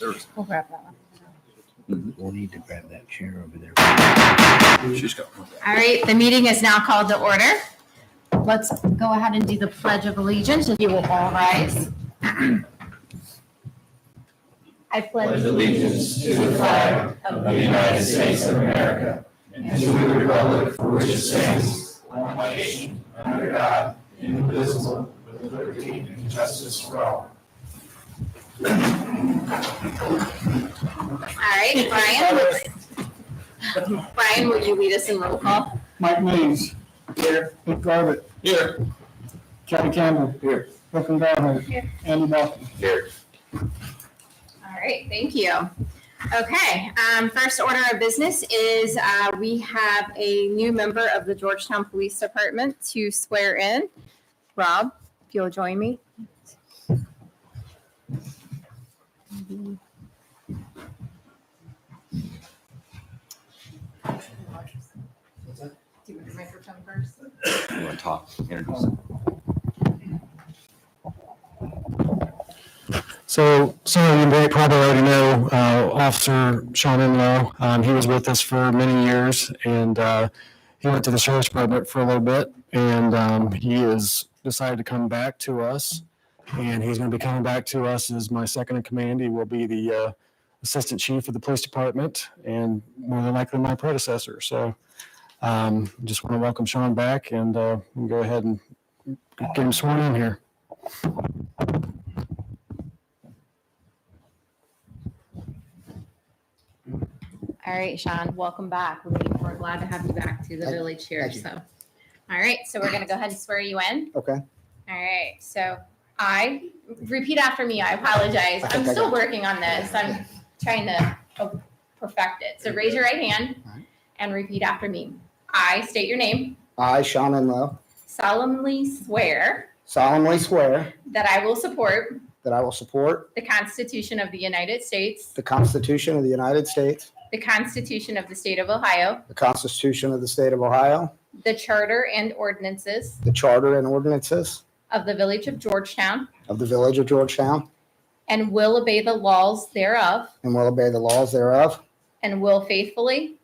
We'll grab that one. We'll need to grab that chair over there. She's got one. All right, the meeting is now called to order. Let's go ahead and do the Pledge of Allegiance. If you will all rise. I pledge allegiance to the flag of the United States of America and to the republic for which it stands, one nation, under God, indivisible, with liberty and justice for all. All right, Brian, will you lead us in roll call? Mike Means. Here. Nick Garbutt. Here. Kelly Campbell. Here. Brooklyn Barber. Here. Andy Bucky. Here. All right, thank you. Okay, first order of business is we have a new member of the Georgetown Police Department to swear in. Rob, if you'll join me. Do you want your microphone first? You want to talk? Introduce. So some of you may probably already know Officer Sean Enlow. He was with us for many years, and he went to the Sheriff's Department for a little bit, and he has decided to come back to us, and he's going to be coming back to us as my second in command. He will be the Assistant Chief of the Police Department, and more than likely my predecessor. So just want to welcome Sean back, and we'll go ahead and get him sworn in here. All right, Sean, welcome back. We're glad to have you back to the village here. Thank you. So, all right, so we're going to go ahead and swear you in. Okay. All right, so repeat after me. I apologize. I'm still working on this. I'm trying to perfect it. So raise your right hand and repeat after me. I state your name. I, Sean Enlow, Solemnly swear solemnly swear that I will support that I will support the Constitution of the United States, the Constitution of the United States, the Constitution of the State of Ohio, the Constitution of the State of Ohio, the Charter and ordinances the Charter and ordinances of the Village of Georgetown, of the Village of Georgetown, and will obey the laws thereof, and will obey the laws thereof, and will faithfully,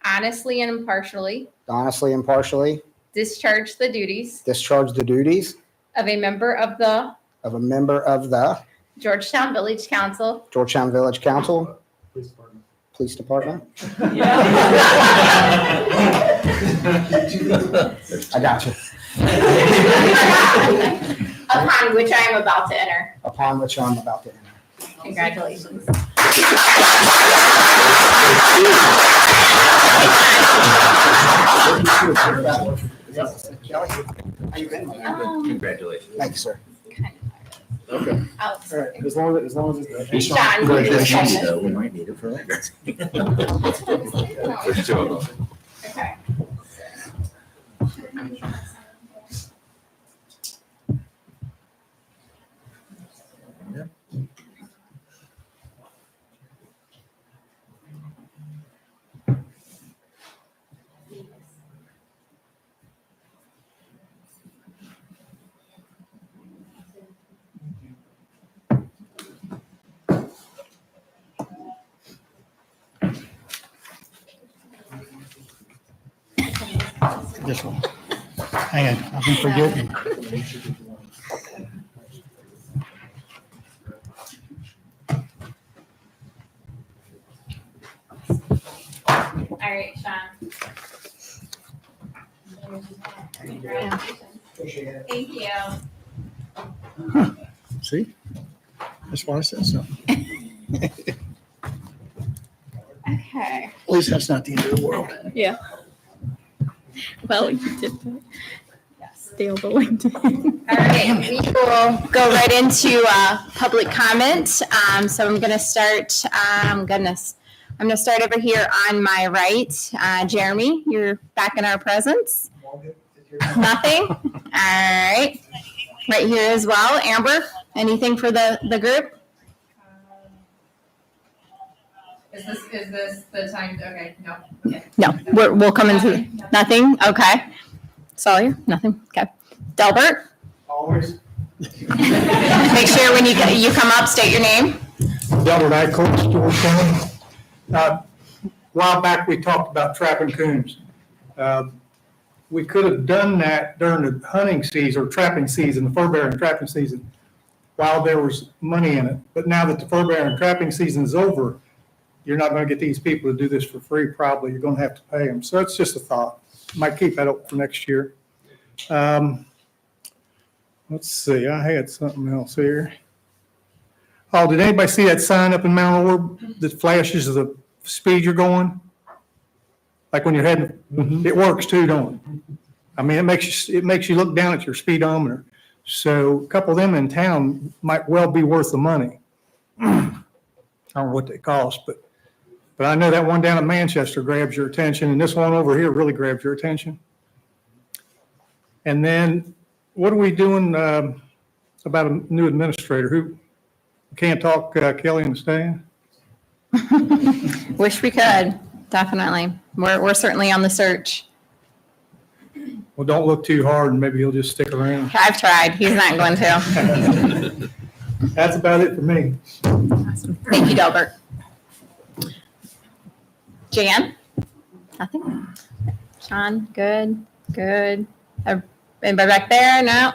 honestly, and impartially and impartially discharge the duties discharge the duties of a member of the of a member of the Georgetown Village Council. Georgetown Village Council, Police Department. I got you. Upon which I am about to enter. Upon which I'm about to enter. Congratulations. Congratulations. Thank you, sir. Okay. Alex. All right. As long as it's Sean, Congratulations, though. We might need it for later. There's two of them. Okay. This one. Hang on, I've been forgetting. All right, Sean. Thank you. See? That's why I said so. Okay. At least that's not the end of the world. Yeah. Well, you did that. Stale the LinkedIn. All right, we will go right into public comment. So I'm going to start. I'm going to start over here on my right. Jeremy, you're back in our presence. Nothing. All right. Right here as well. Amber, anything for the group? Is this the time? Okay, no. Okay. No, we'll come into nothing. Okay. Sawyer, nothing. Okay. Delbert, Always. make sure when you come up, state your name. Delaware Ag Cold Storage County. A while back, we talked about trapping coons. We could have done that during the hunting season or trapping season, the fur bearing trapping season, while there was money in it. But now that the fur bearing trapping season is over, you're not going to get these people to do this for free, probably. You're going to have to pay them. So it's just a thought. Might keep that up for next year. Let's see, I had something else here. Oh, did anybody see that sign up in Mount Orb that flashes the speed you're going? Like when you're heading, it works too, don't it? I mean, it makes you look down at your speedometer. So a couple of them in town might well be worth the money. I don't know what they cost, but I know that one down at Manchester grabs your attention, and this one over here really grabs your attention. And then what are we doing about a new administrator? Who can't talk, Kelly and Stan? Wish we could, definitely. We're certainly on the search. Well, don't look too hard, and maybe he'll just stick around. I've tried. He's not going to. That's about it for me. Awesome. Thank you, Delbert. Jan? Nothing? Sean, good. Anybody back there? No?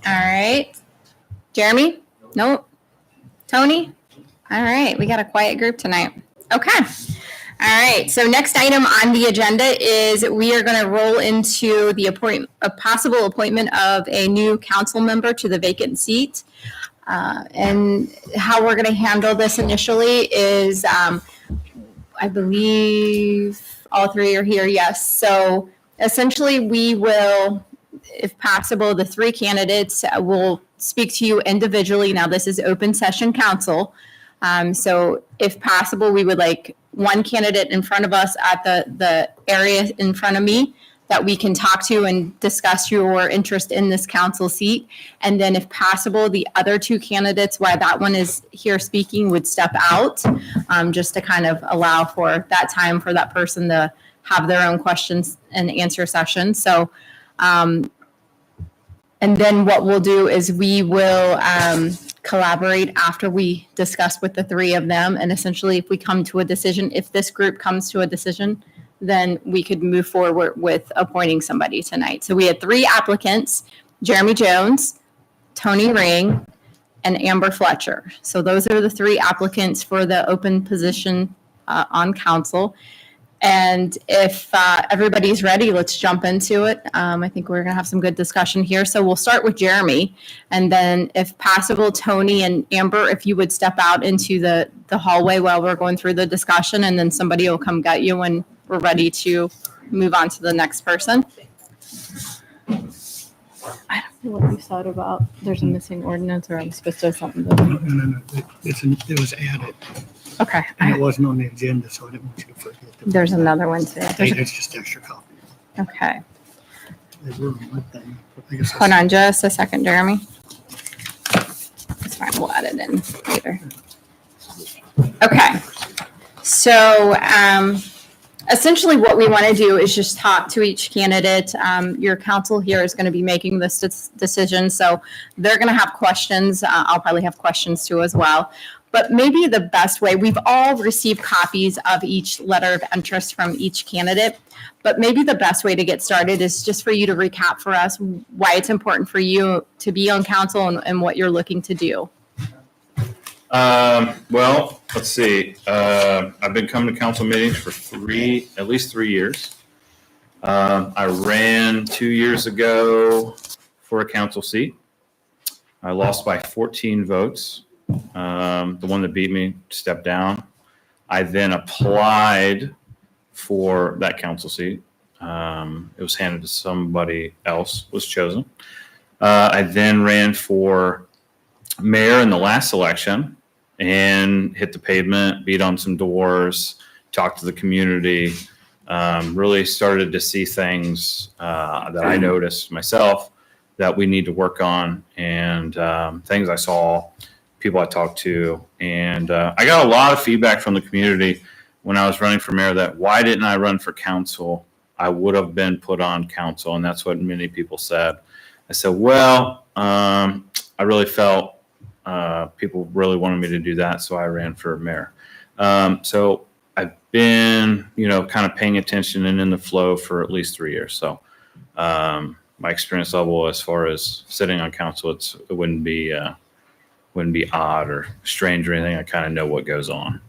All right. Jeremy? Nope. Tony? All right. We got a quiet group tonight. Okay. All right. So next item on the agenda is we are going to roll into a possible appointment of a new council member to the vacant seat. And how we're going to handle this initially is, I believe all three are here. Yes. So essentially we will, if possible, the three candidates will speak to you individually. Now this is open session council. So if possible, we would like one candidate in front of us at the area in front of me that we can talk to and discuss your interest in this council seat. And then if possible, the other two candidates, while that one is here speaking, would step out just to kind of allow for that time for that person to have their own questions and answer session. So, and then what we'll do is we will collaborate after we discuss with the three of them. And essentially, if we come to a decision, if this group comes to a decision, then we could move forward with appointing somebody tonight. So we had three applicants, Jeremy Jones, Tony Ring, and Amber Fletcher. So those are the three applicants for the open position on council. And if everybody's ready, let's jump into it. I think we're going to have some good discussion here. So we'll start with Jeremy. And then if possible, Tony and Amber, if you would step out into the hallway while we're going through the discussion, and then somebody will come get you when we're ready to move on to the next person. I don't know what you thought about, there's a missing ordinance, or I'm supposed to have something. No. It was added, Okay. and it wasn't on the agenda, so I didn't want you to forget. There's another one too. It's just extra copy. Okay. They were on my thing, but I guess Hold on just a second, Jeremy. It's fine, we'll add it in later. Okay. So essentially what we want to do is just talk to each candidate. Your council here is going to be making this decision, so they're going to have questions. I'll probably have questions too as well. But maybe the best way, we've all received copies of each letter of interest from each candidate, but maybe the best way to get started is just for you to recap for us why it's important for you to be on council and what you're looking to do. Well, let's see. I've been coming to council meetings for at least 3 years. I ran 2 years ago for a council seat. I lost by 14 votes. The one that beat me stepped down. I then applied for that council seat. It was handed to somebody else, was chosen. I then ran for mayor in the last election and hit the pavement, beat on some doors, talked to the community, really started to see things that I noticed myself that we need to work on, and things I saw, people I talked to. And I got a lot of feedback from the community when I was running for mayor that why didn't I run for council? I would have been put on council. And that's what many people said. I said, well, I really felt People really wanted me to do that, so I ran for mayor. So I've been, kind of paying attention and in the flow for at least 3 years. So my experience level as far as sitting on council, it wouldn't be odd or strange or anything. I kind of know what goes on.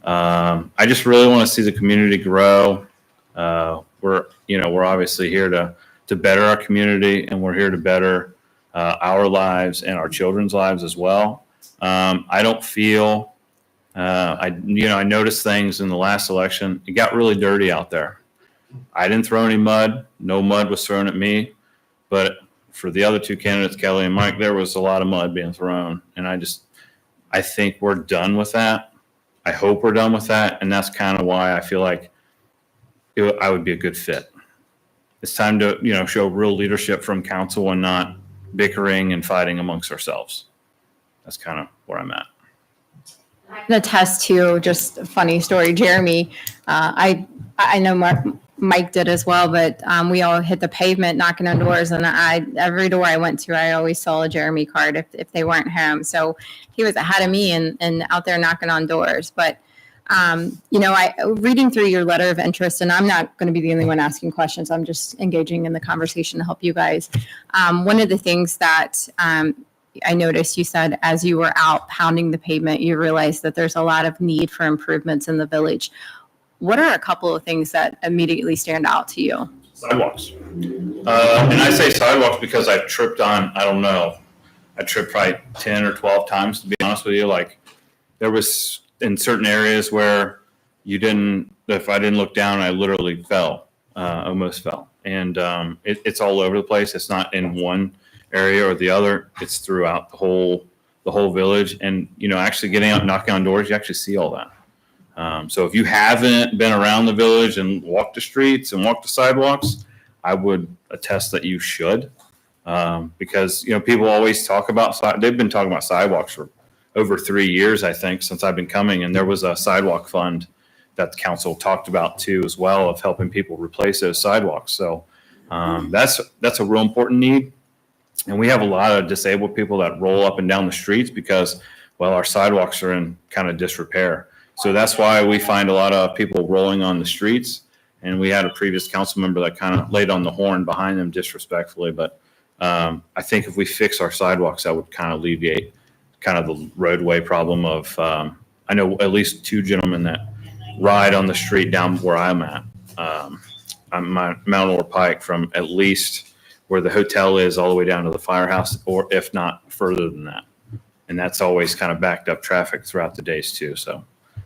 I just really want to see the community grow. We're obviously here to better our community, and we're here to better our lives and our children's lives as well. I don't feel, I noticed things in the last election. It got really dirty out there. I didn't throw any mud. No mud was thrown at me. But for the other two candidates, Kelly and Mike, there was a lot of mud being thrown. And I think we're done with that. I hope we're done with that. And that's kind of why I feel like I would be a good fit. It's time to, show real leadership from council and not bickering and fighting amongst ourselves. That's kind of where I'm at. I can attest to just a funny story. Jeremy, I know Mike did as well, but we all hit the pavement knocking on doors, and every door I went to, I always saw a Jeremy card if they weren't home. So he was ahead of me and out there knocking on doors. But I reading through your letter of interest, and I'm not going to be the only one asking questions. I'm just engaging in the conversation to help you guys. One of the things that I noticed you said as you were out pounding the pavement, you realized that there's a lot of need for improvements in the village. What are a couple of things that immediately stand out to you? Sidewalks. And I say sidewalks because I've tripped on, I tripped probably 10 or 12 times, to be honest with you. Like, there was in certain areas where if I didn't look down, I literally almost fell. And it's all over the place. It's not in one area or the other. It's throughout the whole village. And, actually getting out and knocking on doors, you actually see all that. So if you haven't been around the village and walked the streets and walked the sidewalks, I would attest that you should. Because, people always talk about, they've been talking about sidewalks for over 3 years, I think, since I've been coming. And there was a sidewalk fund that the council talked about too, as well, of helping people replace those sidewalks. So that's a real important need. And we have a lot of disabled people that roll up and down the streets because, our sidewalks are in kind of disrepair. So that's why we find a lot of people rolling on the streets. And we had a previous council member that kind of laid on the horn behind them disrespectfully. But I think if we fix our sidewalks, that would kind of alleviate kind of the roadway problem of, I know at least 2 gentlemen that ride on the street down where I'm at. I'm Mount Orr Pike, from at least where the hotel is all the way down to the firehouse, or if not further than that. And that's always kind of backed up traffic throughout the days too. So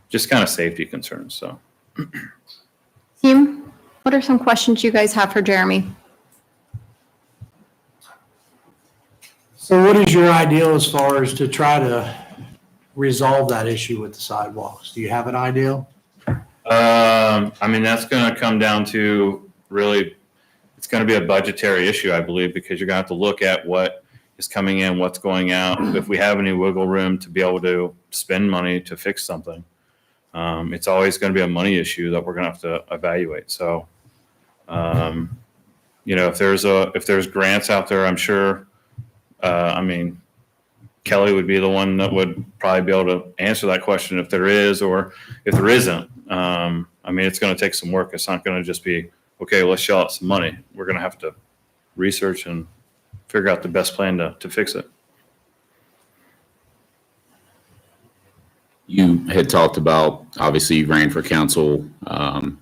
just kind of safety concerns. So. Team, what are some questions you guys have for Jeremy? So what is your ideal as far as to try to resolve that issue with the sidewalks? Do you have an ideal? That's going to come down to really, it's going to be a budgetary issue, I believe, because you're going to have to look at what is coming in, what's going out. If we have any wiggle room to be able to spend money to fix something, it's always going to be a money issue that we're going to have to evaluate. So, if there's grants out there, I'm sure, Kelly would be the one that would probably be able to answer that question if there is, or if there isn't. It's going to take some work. It's not going to just be, okay, let's shell out some money. We're going to have to research and figure out the best plan to fix it. You had talked about, obviously you ran for council,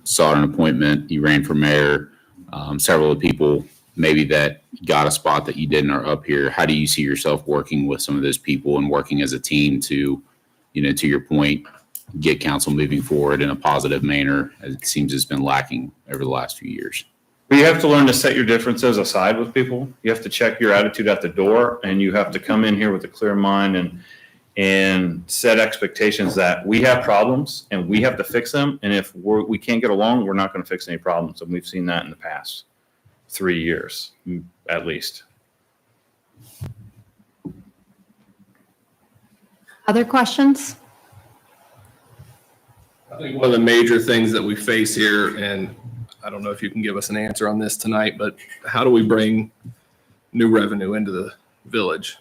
sought an appointment, you ran for mayor. Several of the people maybe that got a spot that you didn't are up here. How do you see yourself working with some of those people and working as a team to, to your point, get council moving forward in a positive manner, as it seems it's been lacking over the last few years? But you have to learn to set your differences aside with people. You have to check your attitude at the door, and you have to come in here with a clear mind and set expectations that we have problems and we have to fix them. And if we can't get along, we're not going to fix any problems. And we've seen that in the past 3 years, at least. Other questions? I think one of the major things that we face here, and I don't know if you can give us an answer on this tonight, but how do we bring new revenue into the village?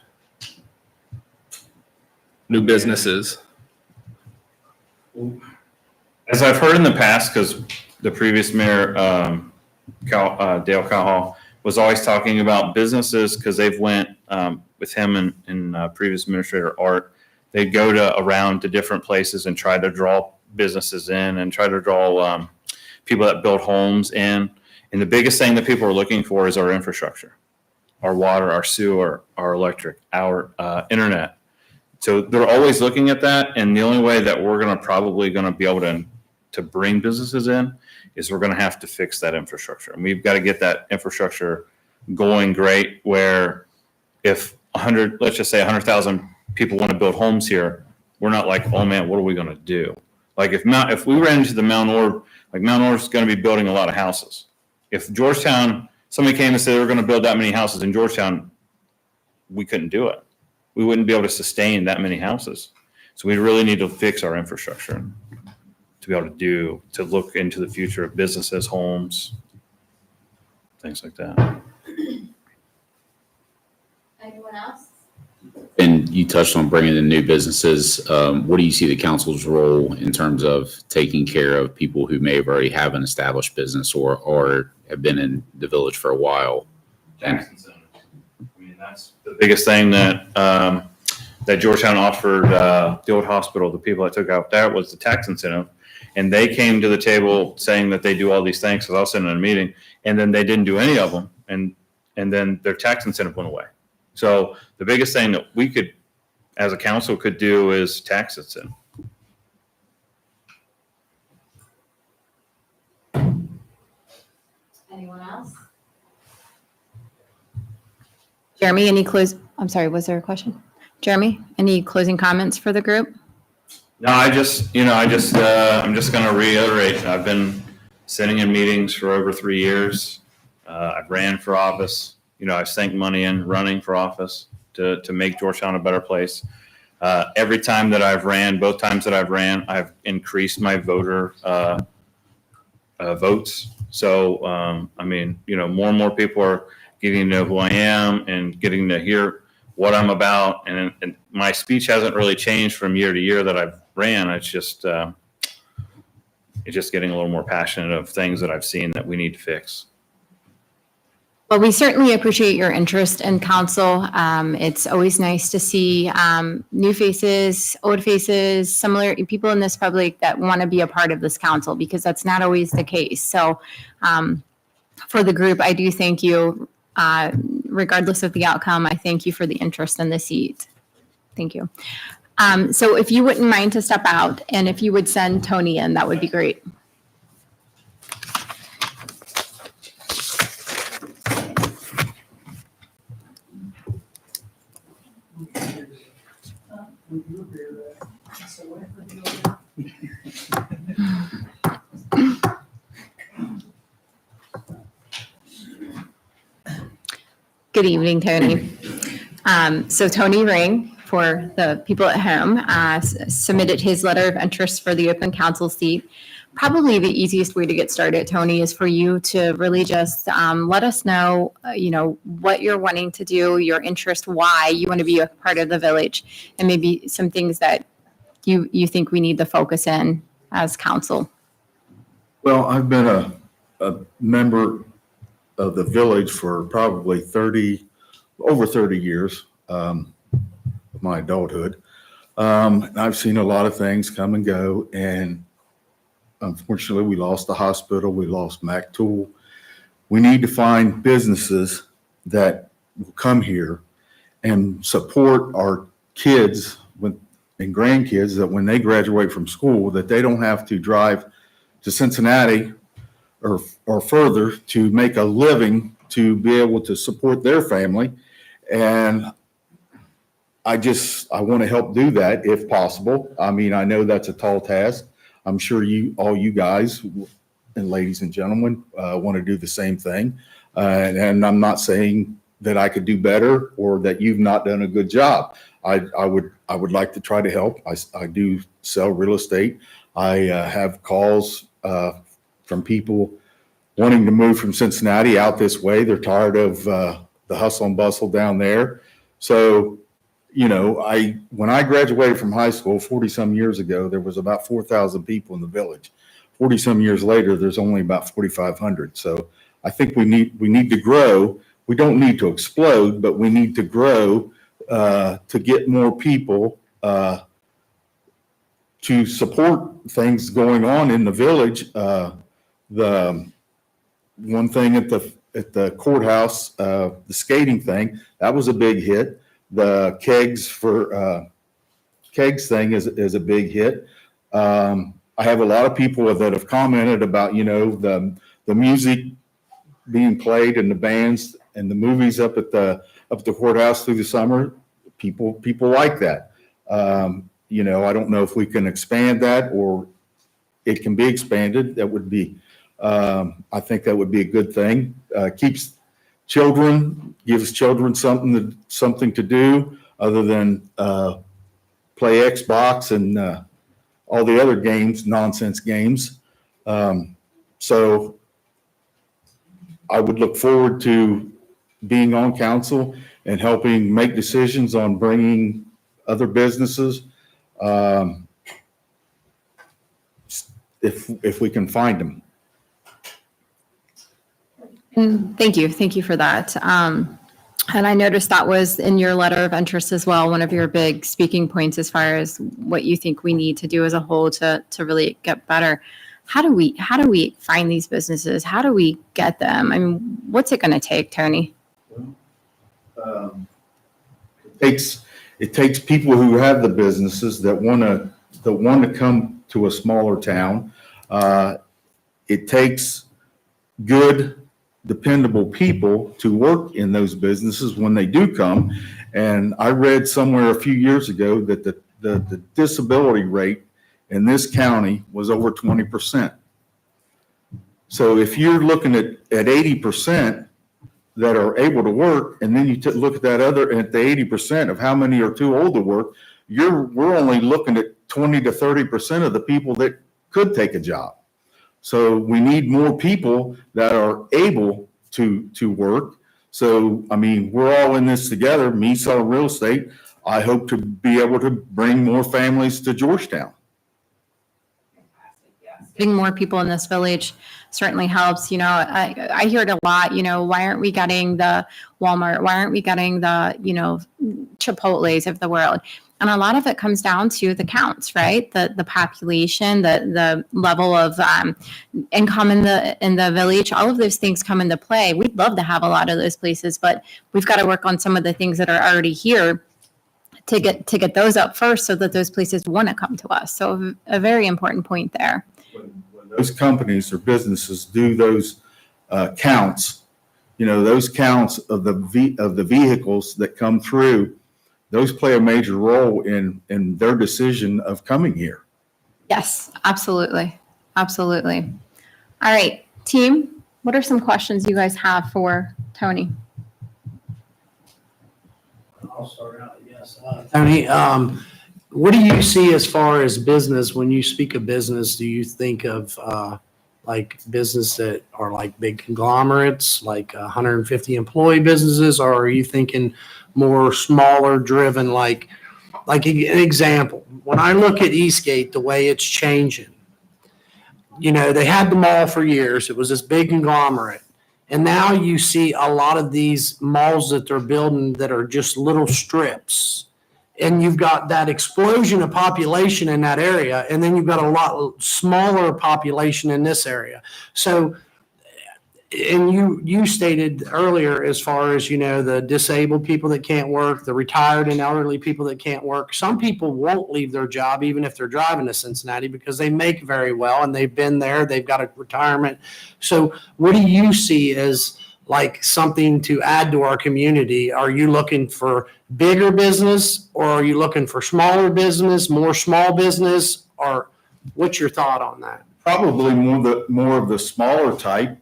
new businesses? As I've heard in the past, because the previous mayor, Dale Cowhall, was always talking about businesses, because they've went with him and previous administrator Art, they'd go around to different places and try to draw businesses in and try to draw people that build homes in. And the biggest thing that people are looking for is our infrastructure, our water, our sewer, our electric, our internet. So they're always looking at that. And the only way that we're probably going to be able to bring businesses in is we're going to have to fix that infrastructure. And we've got to get that infrastructure going great, where if let's just say 100,000 people want to build homes here, we're not like, oh man, what are we going to do? Like if we ran into the Mount Orb, like Mount Orb's going to be building a lot of houses. If Georgetown, somebody came and said they were going to build that many houses in Georgetown, we couldn't do it. We wouldn't be able to sustain that many houses. So we really need to fix our infrastructure to be able to look into the future of businesses, homes, things like that. Anyone else? And you touched on bringing in new businesses. What do you see the council's role in terms of taking care of people who may have already have an established business or have been in the village for a while? Tax incentives. I mean, that's the biggest thing that Georgetown offered the old hospital. The people that took out that was the tax incentive. And they came to the table saying that they do all these things, because I was sitting in a meeting, and then they didn't do any of them. And then their tax incentive went away. So the biggest thing that we could, as a council, could do is tax incentive. Anyone else? Jeremy, I'm sorry, was there a question? Jeremy, any closing comments for the group? No, I'm just going to reiterate. I've been sitting in meetings for over 3 years. I've ran for office. I've sank money in running for office to make Georgetown a better place. Every time that I've ran, both times that I've ran, I've increased my voter votes. So, more and more people are getting to know who I am and getting to hear what I'm about. And my speech hasn't really changed from year to year that I've ran. It's just getting a little more passionate of things that I've seen that we need to fix. Well, we certainly appreciate your interest in council. It's always nice to see new faces, old faces, similar people in this public that want to be a part of this council, because that's not always the case. So for the group, I do thank you. Regardless of the outcome, I thank you for the interest in the seat. Thank you. So if you wouldn't mind to step out, and if you would send Tony in, that would be great. Good evening, Tony. So Tony Ring, for the people at home, submitted his letter of interest for the open council seat. Probably the easiest way to get started, Tony, is for you to really just let us know, what you're wanting to do, your interest, why you want to be a part of the village, and maybe some things that you think we need to focus in as council. Well, I've been a member of the village for probably over 30 years of my adulthood. And I've seen a lot of things come and go, and unfortunately, we lost the hospital, we lost Mac Tool. We need to find businesses that will come here and support our kids and grandkids, that when they graduate from school, that they don't have to drive to Cincinnati or further to make a living to be able to support their family. And I want to help do that if possible. I mean, I know that's a tall task. I'm sure all you guys and ladies and gentlemen want to do the same thing. And I'm not saying that I could do better or that you've not done a good job. I would like to try to help. I do sell real estate. I have calls from people wanting to move from Cincinnati out this way. They're tired of the hustle and bustle down there. So, when I graduated from high school 40 some years ago, there was about 4,000 people in the village. 40 some years later, there's only about 4,500. So I think we need to grow. We don't need to explode, but we need to grow to get more people to support things going on in the village. The one thing at the courthouse, the skating thing, that was a big hit. The kegs thing is a big hit. I have a lot of people that have commented about, the music being played and the bands and the movies up at the courthouse through the summer. People like that. I don't know if we can expand that or it can be expanded. That would be, I think that would be a good thing. Gives children something to do other than play Xbox and all the other games, nonsense games. So I would look forward to being on council and helping make decisions on bringing other businesses, if we can find them. Thank you for that. And I noticed that was in your letter of interest as well, one of your big speaking points as far as what you think we need to do as a whole to really get better. How do we find these businesses? How do we get them? I mean, what's it going to take, Tony? It takes people who have the businesses that want to come to a smaller town. It takes good, dependable people to work in those businesses when they do come. And I read somewhere a few years ago that the disability rate in this county was over 20%. So if you're looking at 80% that are able to work, and then you look at the 80% of how many are too old to work, we're only looking at 20 to 30% of the people that could take a job. So we need more people that are able to work. So, I mean, we're all in this together. Me selling real estate, I hope to be able to bring more families to Georgetown. Getting more people in this village certainly helps. I hear it a lot, why aren't we getting the Walmart? Why aren't we getting the, Chipotle's of the world? And a lot of it comes down to the counts, right? The population, the level of income in the village, all of those things come into play. We'd love to have a lot of those places, but we've got to work on some of the things that are already here to get those up first so that those places want to come to us. So a very important point there. When those companies or businesses do those counts, those counts of the vehicles that come through, those play a major role in their decision of coming here. Yes, absolutely. Absolutely. All right, team, what are some questions you guys have for Tony? I'll start out, yes. Tony, what do you see as far as business? When you speak of business, do you think of like business that are like big conglomerates, like 150 employee businesses, or are you thinking more smaller driven, like an example? When I look at Eastgate, the way it's changing, they had the mall for years. It was this big conglomerate. And now you see a lot of these malls that they're building that are just little strips. And you've got that explosion of population in that area. And then you've got a lot smaller population in this area. So, and you stated earlier, as far as, the disabled people that can't work, the retired and elderly people that can't work, some people won't leave their job even if they're driving to Cincinnati because they make very well and they've been there, they've got a retirement. So what do you see as like something to add to our community? Are you looking for bigger business, or are you looking for smaller business, more small business, or what's your thought on that? Probably more of the smaller type.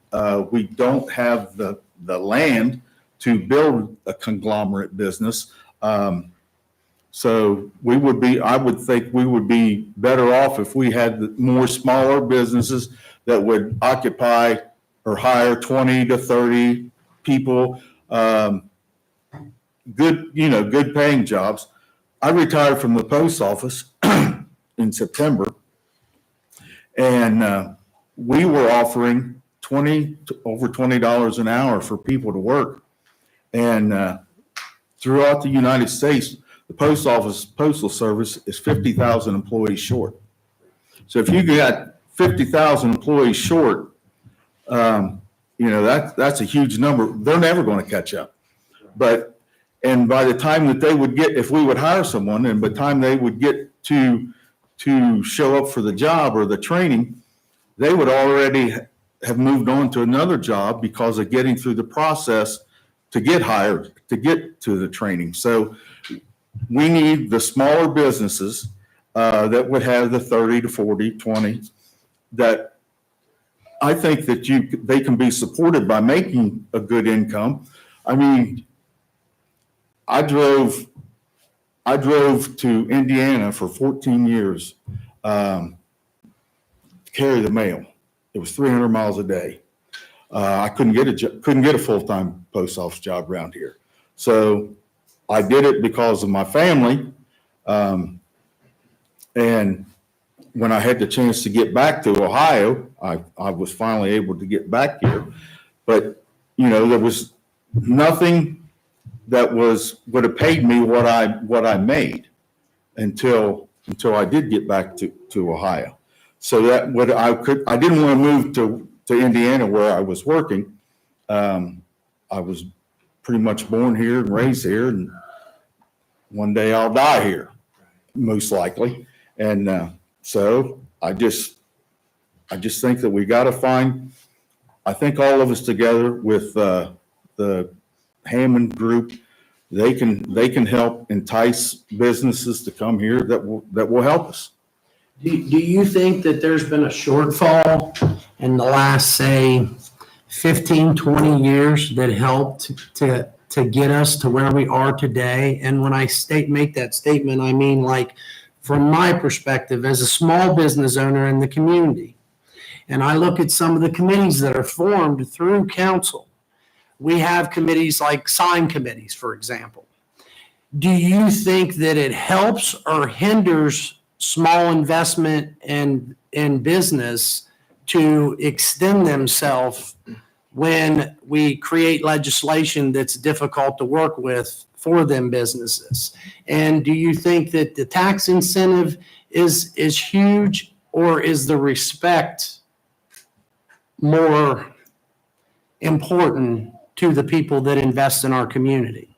We don't have the land to build a conglomerate business. So I would think we would be better off if we had more smaller businesses that would occupy or hire 20 to 30 people, good paying jobs. I retired from the post office in September, and we were offering over $20 an hour for people to work. And throughout the United States, the post office postal service is 50,000 employees short. So if you got 50,000 employees short, that's a huge number. They're never going to catch up. And by the time that they would get, if we would hire someone, and by the time they would get to show up for the job or the training, they would already have moved on to another job because of getting through the process to get hired, to get to the training. So we need the smaller businesses that would have the 30 to 40, 20, that I think that they can be supported by making a good income. I mean, I drove to Indiana for 14 years to carry the mail. It was 300 miles a day. I couldn't get a full-time post office job around here. So I did it because of my family. And when I had the chance to get back to Ohio, I was finally able to get back here. But, there was nothing that would have paid me what I made until I did get back to Ohio. So I didn't want to move to Indiana where I was working. I was pretty much born here and raised here, and one day I'll die here, most likely. And so I just think that we got to find, I think all of us together with the Hammond Group, they can help entice businesses to come here that will help us. Do you think that there's been a shortfall in the last, say, 15, 20 years that helped to get us to where we are today? And when I make that statement, I mean, like, from my perspective as a small business owner in the community, and I look at some of the committees that are formed through council. We have committees like sign committees, for example. Do you think that it helps or hinders small investment in business to extend themselves when we create legislation that's difficult to work with for them businesses? And do you think that the tax incentive is huge, or is the respect more important to the people that invest in our community?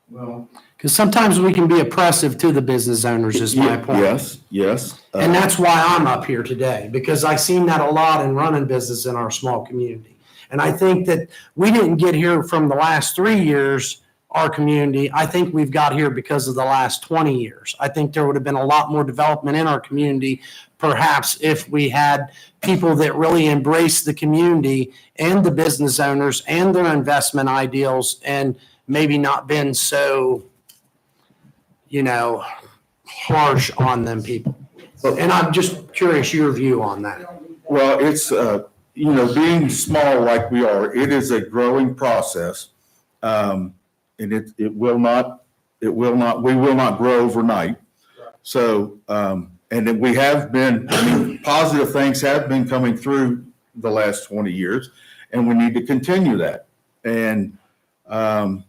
Well, Because sometimes we can be oppressive to the business owners, is my point. Yes. And that's why I'm up here today, because I've seen that a lot in running business in our small community. And I think that we didn't get here from the last 3 years, our community. I think we've got here because of the last 20 years. I think there would have been a lot more development in our community, perhaps, if we had people that really embrace the community and the business owners and their investment ideals, and maybe not been so, harsh on them people. And I'm just curious your view on that. Well, it's, being small like we are, it is a growing process. And we will not grow overnight. So, and then we have been, positive things have been coming through the last 20 years, and we need to continue that. And I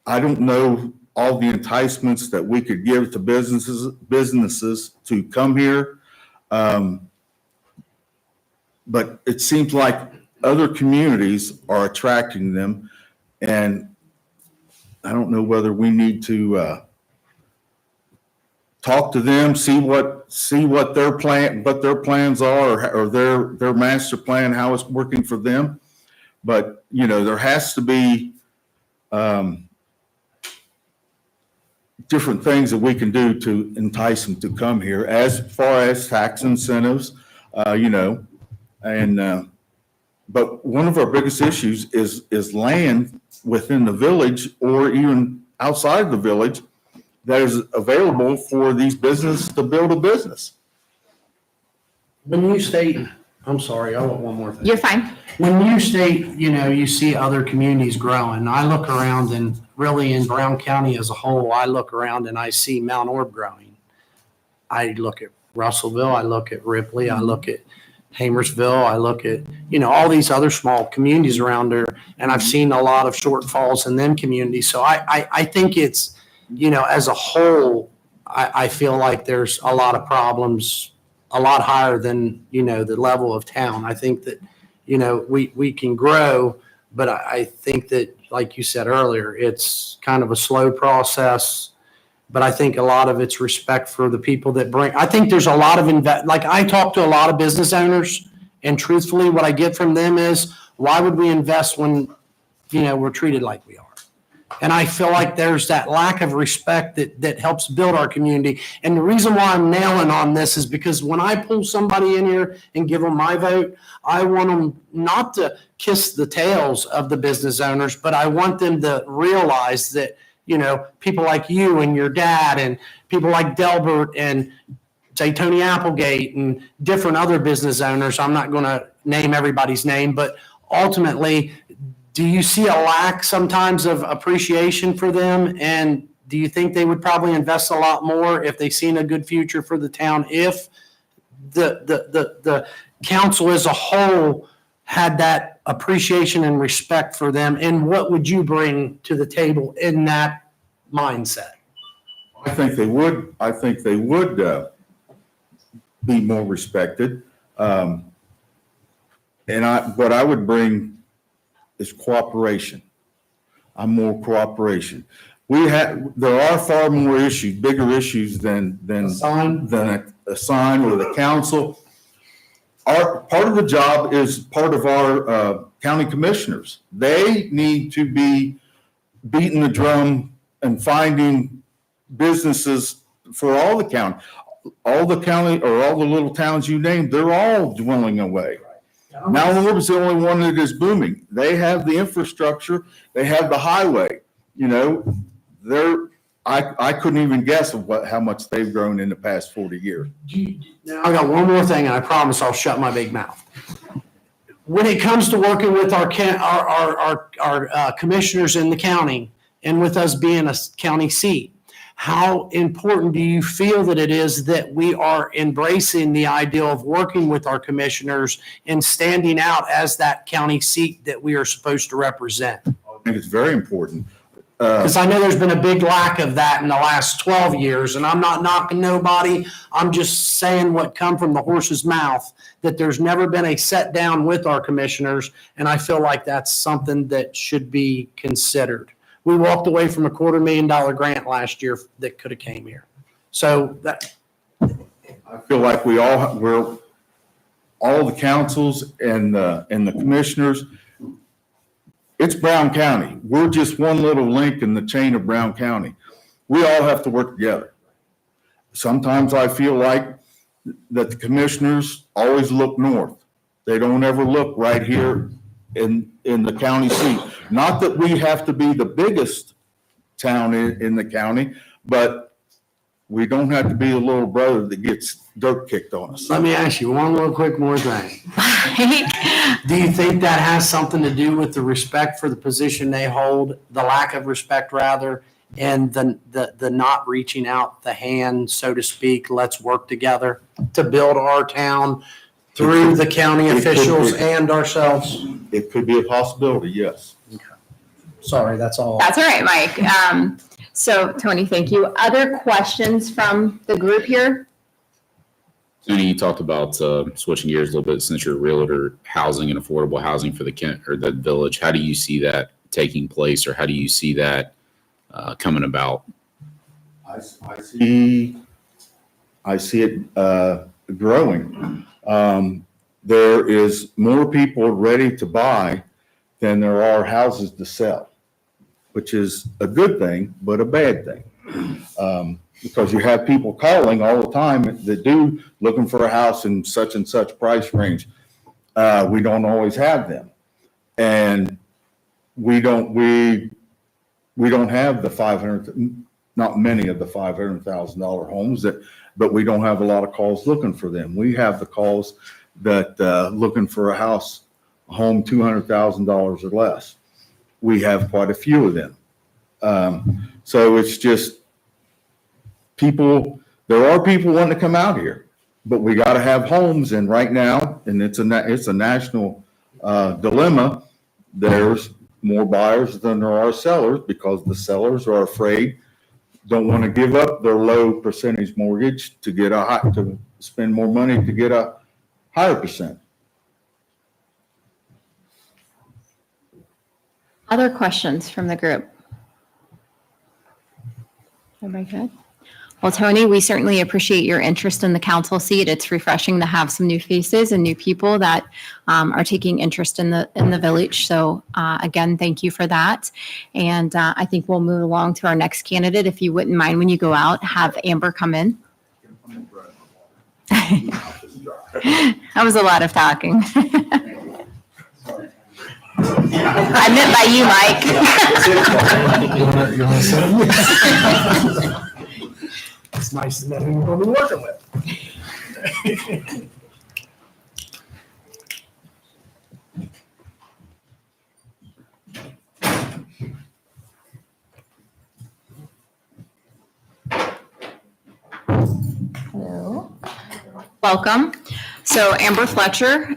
don't know all the enticements that we could give to businesses to come here. But it seems like other communities are attracting them, and I don't know whether we need to talk to them, see what their plans are, or their master plan, how it's working for them. But there has to be different things that we can do to entice them to come here, as far as tax incentives, but one of our biggest issues is land within the village or even outside the village that is available for these businesses to build a business. When you say I'm sorry, I want one more thing. You're fine. When you state, you see other communities growing, I look around and really in Brown County as a whole, I look around and I see Mount Orb growing. I look at Russellville, I look at Ripley, I look at Hamersville, I look at, all these other small communities around there, and I've seen a lot of shortfalls in them communities. So I think it's, as a whole, I feel like there's a lot of problems, a lot higher than, the level of town. I think that, we can grow, but I think that, like you said earlier, it's kind of a slow process. But I think a lot of it's respect for the people that I think there's a lot of like I talk to a lot of business owners, and truthfully, what I get from them is, why would we invest when, we're treated like we are? And I feel like there's that lack of respect that helps build our community. And the reason why I'm nailing on this is because when I pull somebody in here and give them my vote, I want them not to kiss the tails of the business owners, but I want them to realize that, people like you and your dad and people like Delbert and say Tony Applegate and different other business owners, I'm not going to name everybody's name, but ultimately, do you see a lack sometimes of appreciation for them? And do you think they would probably invest a lot more if they seen a good future for the town if the council as a whole had that appreciation and respect for them? And what would you bring to the table in that mindset? I think they would. I think they would be more respected. What I would bring is cooperation. I'm more cooperation. There are far more issues, bigger issues than a sign or the council. Part of the job is part of our county commissioners. They need to be beating the drum and finding businesses for all the county or all the little towns you named. They're all dwindling away. Mount Orb is the only one that is booming. They have the infrastructure. They have the highway. I couldn't even guess of how much they've grown in the past 40 years. Now, I got one more thing, and I promise I'll shut my big mouth. When it comes to working with our commissioners in the county and with us being a county seat, how important do you feel that it is that we are embracing the idea of working with our commissioners and standing out as that county seat that we are supposed to represent? I think it's very important. Because I know there's been a big lack of that in the last 12 years, and I'm not knocking nobody. I'm just saying what come from the horse's mouth, that there's never been a set down with our commissioners, and I feel like that's something that should be considered. We walked away from a $250,000 grant last year that could have came here. So that. I feel like we're all the councils and the commissioners. It's Brown County. We're just one little link in the chain of Brown County. We all have to work together. Sometimes I feel like that the commissioners always look north. They don't ever look right here in the county seat. Not that we have to be the biggest town in the county, but we don't have to be a little brother that gets dirt kicked on us. Let me ask you one little quick more thing. Do you think that has something to do with the respect for the position they hold, the lack of respect rather, and the not reaching out the hand, so to speak, let's work together to build our town through the county officials and ourselves? It could be a possibility, yes. Okay. Sorry, that's all. That's all right, Mike. So Tony, thank you. Other questions from the group here? Tony, you talked about switching gears a little bit since you're a realtor, housing and affordable housing for the village. How do you see that taking place, or how do you see that coming about? I see it growing. There is more people ready to buy than there are houses to sell, which is a good thing, but a bad thing. Because you have people calling all the time that do looking for a house in such and such price range. We don't always have them. And we don't have the 500, not many of the $500,000 homes but we don't have a lot of calls looking for them. We have the calls that looking for a house, a home, $200,000 or less. We have quite a few of them. So it's just people, there are people wanting to come out here, but we got to have homes. And right now, and it's a national dilemma, there's more buyers than there are sellers because the sellers are afraid, don't want to give up their low percentage mortgage to get to spend more money to get a higher percent. Other questions from the group? Everybody good? Well, Tony, we certainly appreciate your interest in the council seat. It's refreshing to have some new faces and new people that are taking interest in the village. So again, thank you for that. And I think we'll move along to our next candidate. If you wouldn't mind, when you go out, have Amber come in. That was a lot of talking. I meant by you, Mike. It's nice to know who you're going to be working with. Hello. Welcome. So Amber Fletcher,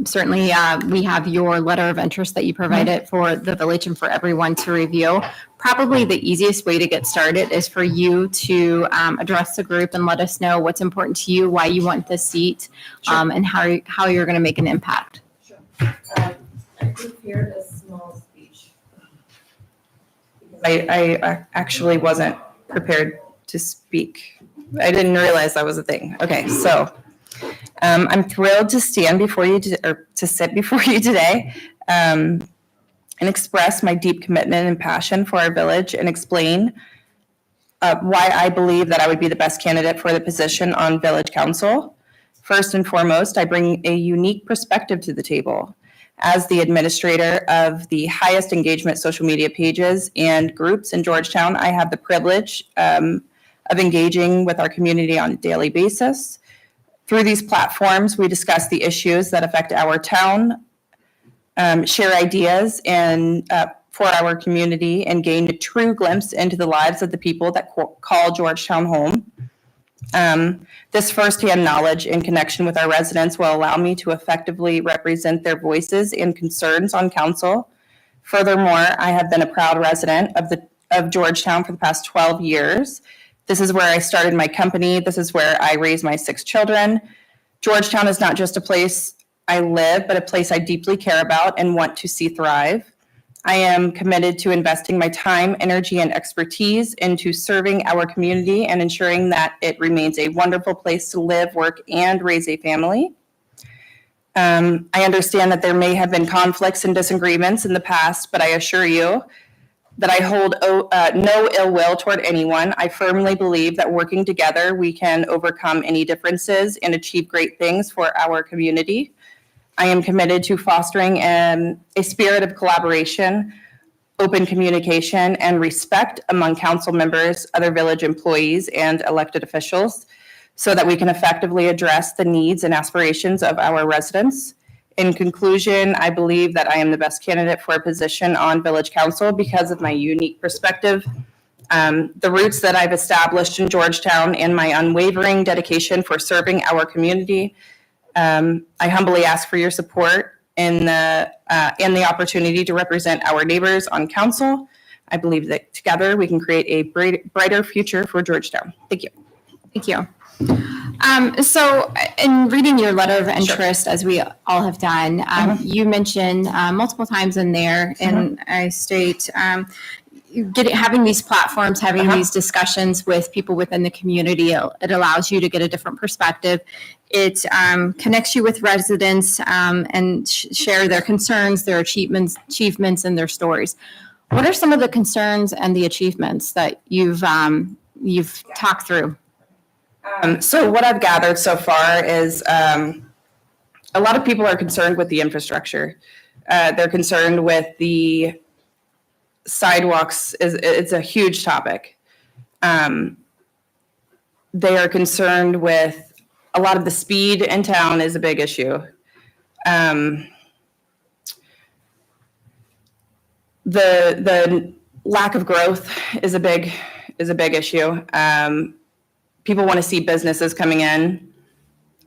certainly we have your letter of interest that you provided for the village and for everyone to review. Probably the easiest way to get started is for you to address the group and let us know what's important to you, why you want this seat, and how you're going to make an impact. Sure. I prepared a small speech. I actually wasn't prepared to speak. I didn't realize that was a thing. Okay, so I'm thrilled to stand before you or to sit before you today and express my deep commitment and passion for our village and explain why I believe that I would be the best candidate for the position on village council. First and foremost, I bring a unique perspective to the table. As the administrator of the highest engagement social media pages and groups in Georgetown, I have the privilege of engaging with our community on a daily basis. Through these platforms, we discuss the issues that affect our town, share ideas and for our community, and gain a true glimpse into the lives of the people that call Georgetown home. This firsthand knowledge in connection with our residents will allow me to effectively represent their voices and concerns on council. Furthermore, I have been a proud resident of Georgetown for the past 12 years. This is where I started my company. This is where I raised my 6 children. Georgetown is not just a place I live, but a place I deeply care about and want to see thrive. I am committed to investing my time, energy, and expertise into serving our community and ensuring that it remains a wonderful place to live, work, and raise a family. I understand that there may have been conflicts and disagreements in the past, but I assure you that I hold no ill will toward anyone. I firmly believe that working together, we can overcome any differences and achieve great things for our community. I am committed to fostering a spirit of collaboration, open communication, and respect among council members, other village employees, and elected officials so that we can effectively address the needs and aspirations of our residents. In conclusion, I believe that I am the best candidate for a position on village council because of my unique perspective, the roots that I've established in Georgetown, and my unwavering dedication for serving our community. I humbly ask for your support in the opportunity to represent our neighbors on council. I believe that together we can create a brighter future for Georgetown. Thank you. Thank you. So in reading your letter of interest, as we all have done, you mentioned multiple times in there, and I state having these platforms, having these discussions with people within the community, it allows you to get a different perspective. It connects you with residents and share their concerns, their achievements, and their stories. What are some of the concerns and the achievements that you've talked through? So what I've gathered so far is a lot of people are concerned with the infrastructure. They're concerned with the sidewalks. It's a huge topic. They are concerned with a lot of the speed in town is a big issue. The lack of growth is a big issue. People want to see businesses coming in,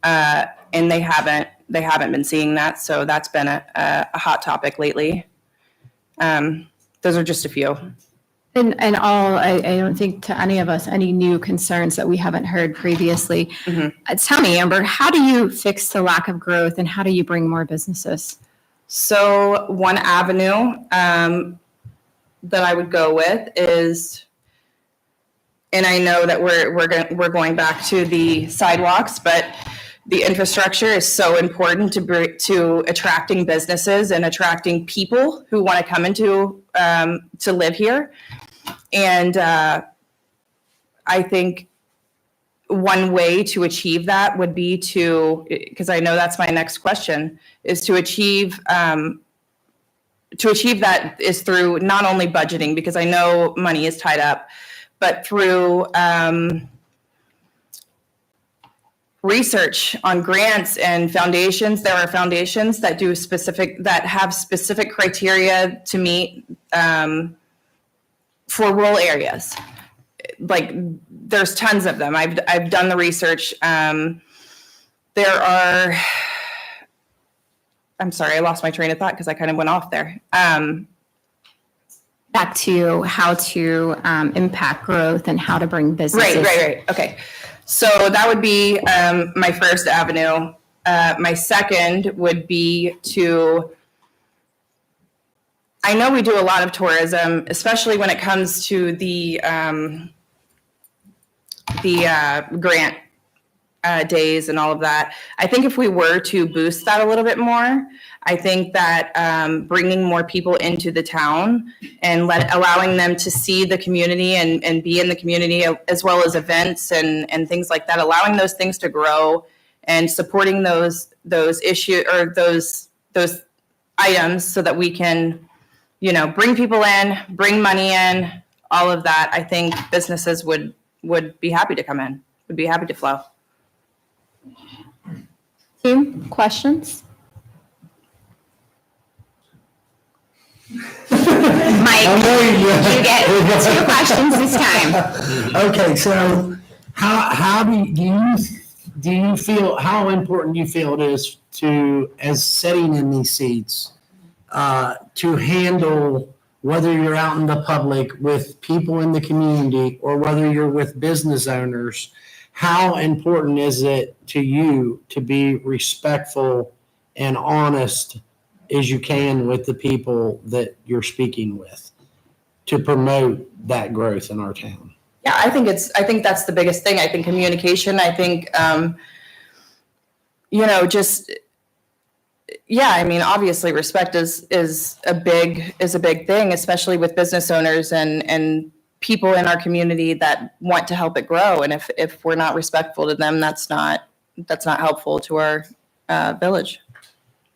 and they haven't been seeing that. So that's been a hot topic lately. Those are just a few. And all, I don't think to any of us, any new concerns that we haven't heard previously. Tell me, Amber, how do you fix the lack of growth and how do you bring more businesses? So one avenue that I would go with is, and I know that we're going back to the sidewalks, but the infrastructure is so important to attracting businesses and attracting people who want to come into to live here. And I think one way to achieve that would be because I know that's my next question, is to achieve that is through not only budgeting, because I know money is tied up, but through research on grants and foundations. There are foundations that have specific criteria to meet for rural areas. Like there's tons of them. I've done the research. There are, I'm sorry, I lost my train of thought because I kind of went off there. Back to how to impact growth and how to bring businesses. Right. Okay. So that would be my first avenue. My second would be I know we do a lot of tourism, especially when it comes to the grant days and all of that. I think if we were to boost that a little bit more, I think that bringing more people into the town and allowing them to see the community and be in the community, as well as events and things like that, allowing those things to grow and supporting those issues or those items so that we can, bring people in, bring money in, all of that. I think businesses would be happy to come in, would be happy to flow. Team, questions? Mike, you get 2 questions this time. Okay, so how do you feel, how important do you feel it is as sitting in these seats, to handle whether you're out in the public with people in the community or whether you're with business owners? How important is it to you to be respectful and honest as you can with the people that you're speaking with to promote that growth in our town? Yeah, I think that's the biggest thing. I think communication, I think, obviously respect is a big thing, especially with business owners and people in our community that want to help it grow. And if we're not respectful to them, that's not helpful to our village.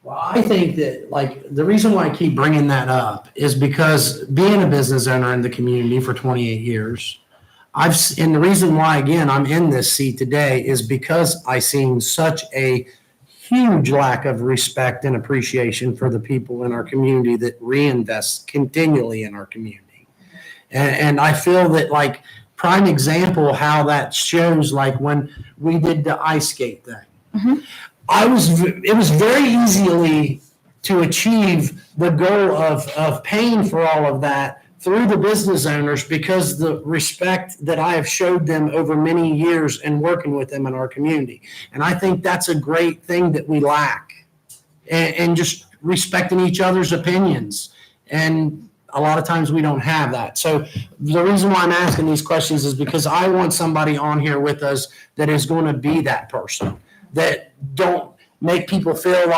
Well, I think that the reason why I keep bringing that up is because being a business owner in the community for 28 years, and the reason why, again, I'm in this seat today is because I seen such a huge lack of respect and appreciation for the people in our community that reinvest continually in our community. And I feel that prime example how that shows when we did the ice skate thing. Mm-hmm. It was very easily to achieve the goal of paying for all of that through the business owners because the respect that I have showed them over many years and working with them in our community. And I think that's a great thing that we lack, and just respecting each other's opinions. And a lot of times we don't have that. So the reason why I'm asking these questions is because I want somebody on here with us that is going to be that person, that don't make people feel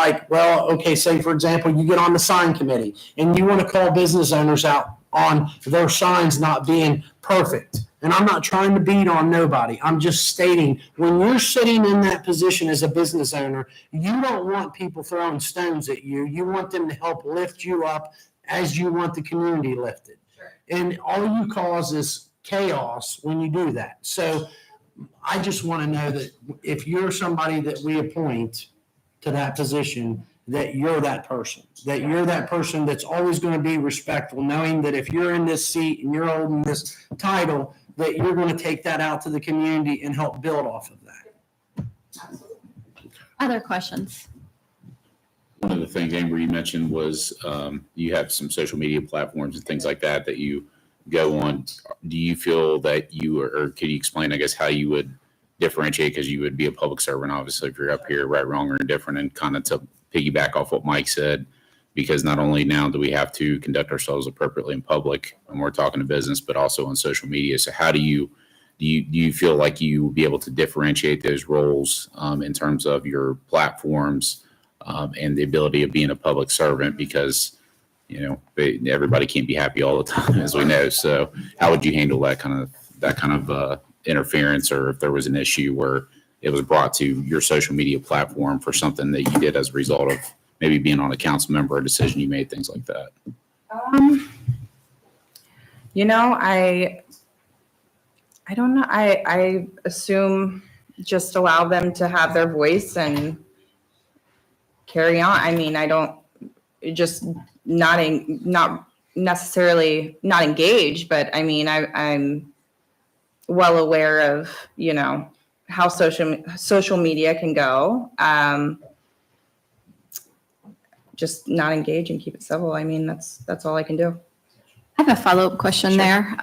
say for example, you get on the sign committee and you want to call business owners out on their signs not being perfect. And I'm not trying to beat on nobody. I'm just stating when you're sitting in that position as a business owner, you don't want people throwing stones at you. You want them to help lift you up as you want the community lifted. Sure. And all you cause is chaos when you do that. So I just want to know that if you're somebody that we appoint to that position, that you're that person, that's always going to be respectful, knowing that if you're in this seat and you're holding this title, that you're going to take that out to the community and help build off of that. Other questions? One of the things, Amber, you mentioned was you have some social media platforms and things like that you go on. Do you feel that or could you explain, I guess, how you would differentiate? Because you would be a public servant, obviously, if you're up here, right, wrong, or indifferent, and kind of to piggyback off what Mike said, because not only now do we have to conduct ourselves appropriately in public when we're talking to business, but also on social media. So how do you feel like you will be able to differentiate those roles in terms of your platforms and the ability of being a public servant? Because everybody can't be happy all the time, as we know. So how would you handle that kind of interference, or if there was an issue where it was brought to your social media platform for something that you did as a result of maybe being on a council member, a decision you made, things like that? I don't know. I assume just allow them to have their voice and carry on. I mean, I don't just not necessarily not engaged, but I mean, I'm well aware of, how social media can go. Just not engage and keep it civil. I mean, that's all I can do. I have a follow-up question there.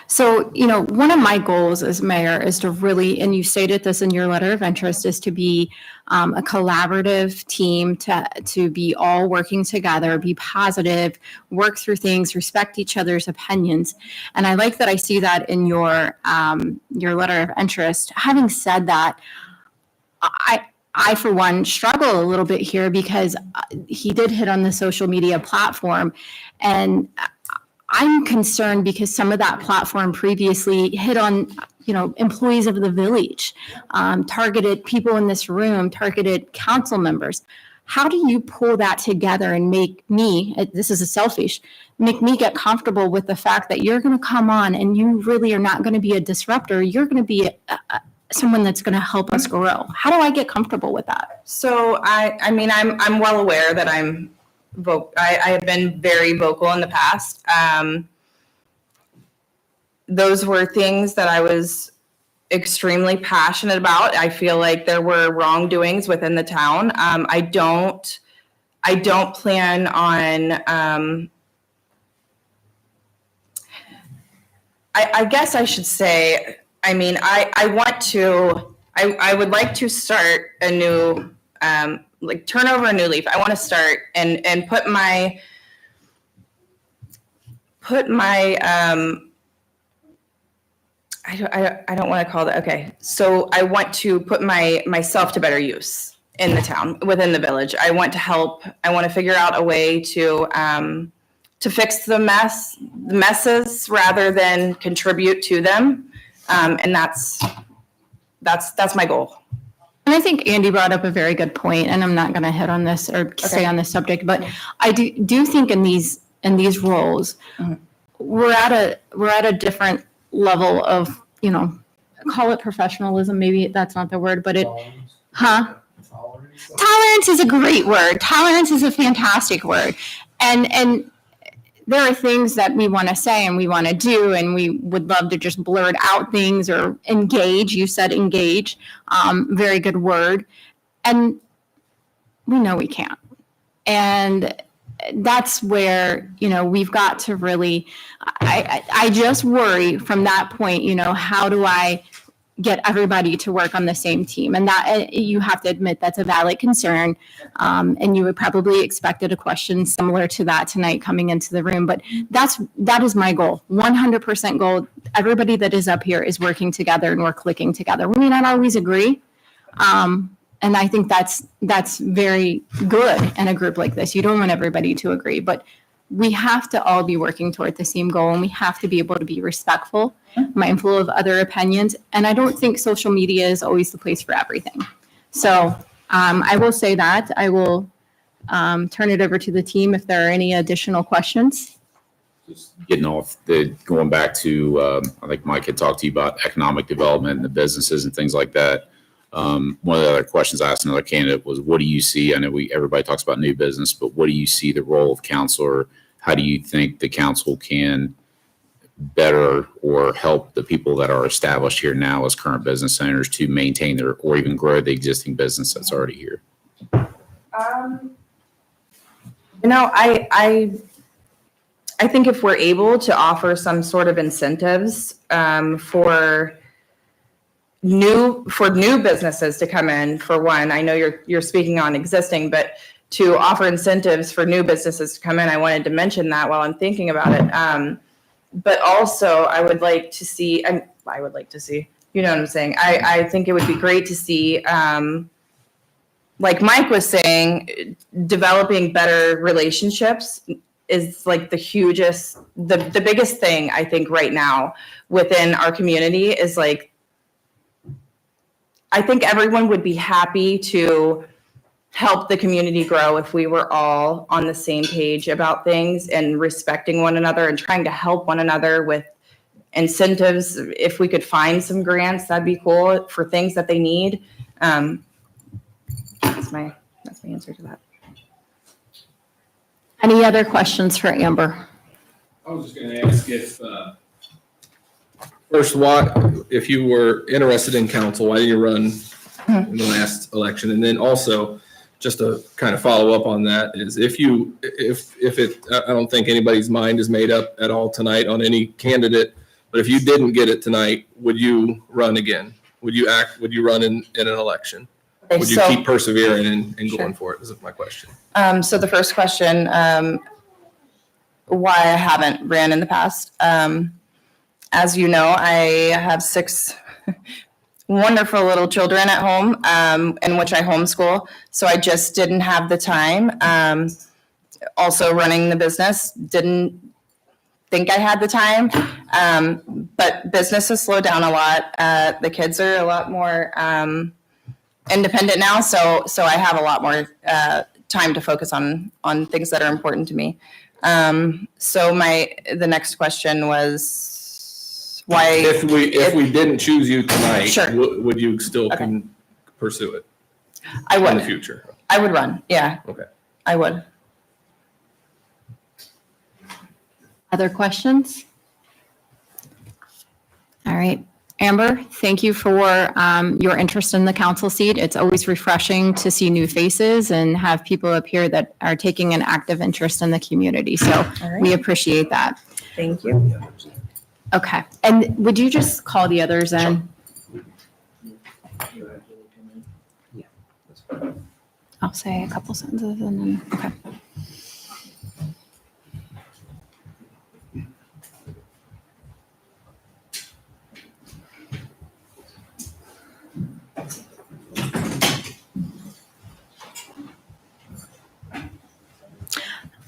So, one of my goals as mayor is to really, and you stated this in your letter of interest, is to be a collaborative team, to be all working together, be positive, work through things, respect each other's opinions. And I like that I see that in your letter of interest. Having said that, I, for one, struggle a little bit here because he did hit on the social media platform, and I'm concerned because some of that platform previously hit on, employees of the village, targeted people in this room, targeted council members. How do you pull that together and make me, this is make me get comfortable with the fact that you're going to come on and you really are not going to be a disruptor. You're going to be someone that's going to help us grow. How do I get comfortable with that? So I mean, I'm well aware that I have been very vocal in the past. Those were things that I was extremely passionate about. I feel like there were wrongdoings within the town. I don't plan on, I guess I should say, I mean, I would like to start a new, turn over a new leaf. I want to start and put my I don't want to call that. Okay. So I want to put myself to better use in the town, within the village. I want to help. I want to figure out a way to fix the messes rather than contribute to them. And that's my goal. And I think Andy brought up a very good point, and I'm not going to hit on this or stay on this subject, but I do think in these roles, we're at a different level of, call it professionalism. Maybe that's not the word, but Tolerance is a great word. Tolerance is a fantastic word. And there are things that we want to say and we want to do, and we would love to just blurt out things or engage. You said engage, very good word. And we know we can't. And that's where, we've got to really, I just worry from that point, how do I get everybody to work on the same team? And that, you have to admit, that's a valid concern. And you would probably expected a question similar to that tonight coming into the room, but that is my goal, 100% goal. Everybody that is up here is working together and we're clicking together. We may not always agree. And I think that's very good in a group like this. You don't want everybody to agree, but we have to all be working toward the same goal, and we have to be able to be respectful, mindful of other opinions. And I don't think social media is always the place for everything. So I will say that. I will turn it over to the team if there are any additional questions. getting off going back to, I think Mike had talked to you about economic development and the businesses and things like that. One of the other questions I asked another candidate was, what do you see? I know everybody talks about new business, but what do you see the role of council, or how do you think the council can better or help the people that are established here now as current business owners to maintain their, or even grow the existing business that's already here? I think if we're able to offer some sort of incentives for new businesses to come in, for one, I know you're speaking on existing, but to offer incentives for new businesses to come in, I wanted to mention that while I'm thinking about it. But also, I would like to see, you know what I'm saying? I think it would be great to see, like Mike was saying, developing better relationships is like the biggest thing I think right now within our community is like, I think everyone would be happy to help the community grow if we were all on the same page about things and respecting one another and trying to help one another with incentives. If we could find some grants, that'd be cool for things that they need. That's my answer to that. Any other questions for Amber? I was just going to ask first, if you were interested in council, why did you run in the last election? And then also, just to kind of follow up on that, is if I don't think anybody's mind is made up at all tonight on any candidate, but if you didn't get it tonight, would you run again? Would you run in an election? Would you keep persevering and going for it? This is my question. So the first question, why I haven't ran in the past. As you know, I have 6 wonderful little children at home, in which I homeschool. So I just didn't have the time. Also running the business, didn't think I had the time. But business has slowed down a lot. The kids are a lot more independent now. So I have a lot more time to focus on things that are important to me. So the next question was, why? If we didn't choose you tonight, Sure. would you still pursue it? I would. In the future. I would run. Yeah. Okay. I would. Other questions? All right. Amber, thank you for your interest in the council seat. It's always refreshing to see new faces and have people up here that are taking an active interest in the community. So right. we appreciate that. Thank you. Okay. And would you just call the others in? I'll say a couple sentences and then, okay.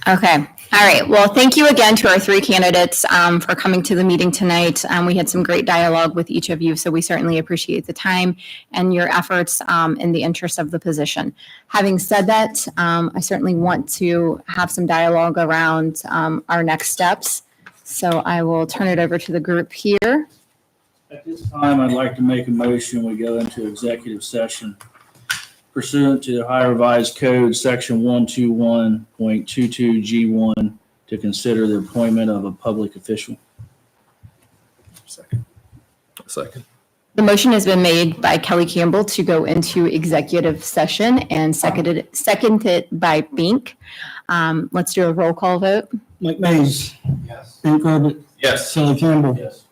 Okay. All right. Well, thank you again to our 3 candidates for coming to the meeting tonight. We had some great dialogue with each of you, so we certainly appreciate the time and your efforts in the interest of the position. Having said that, I certainly want to have some dialogue around our next steps. So I will turn it over to the group here. At this time, I'd like to make a motion, we go into executive session pursuant to the Ohio Revised Code, Section 121.22G1, to consider the appointment of a public official. Second. The motion has been made by Kelly Campbell to go into executive session and seconded by Bink. Let's do a roll call vote. Mike Mays. Yes. Ben Corbett. Yes. Kelly Campbell. Yes.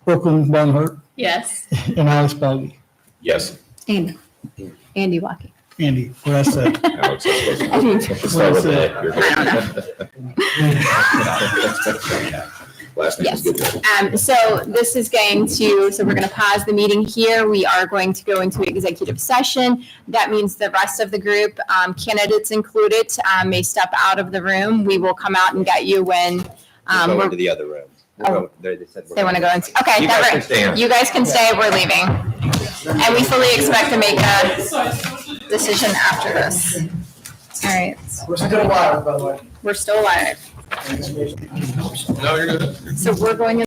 Brooklyn Barnhart. Yes. And Alex Boggy. Yes. Andy Waukee. Andy, what I said. Alex, that's I mean, supposed to- Last name is good. So this is going to, so we're going to pause the meeting here. We are going to go into executive session. That means the rest of the group, candidates included, may step out of the room. We will come out and get you when. Go into the other room. They said They want to go into, okay. You guys can stay in. You guys can stay, we're leaving. And we fully expect to make a decision after this. All right. We're still live, by the way. We're still live. So we're going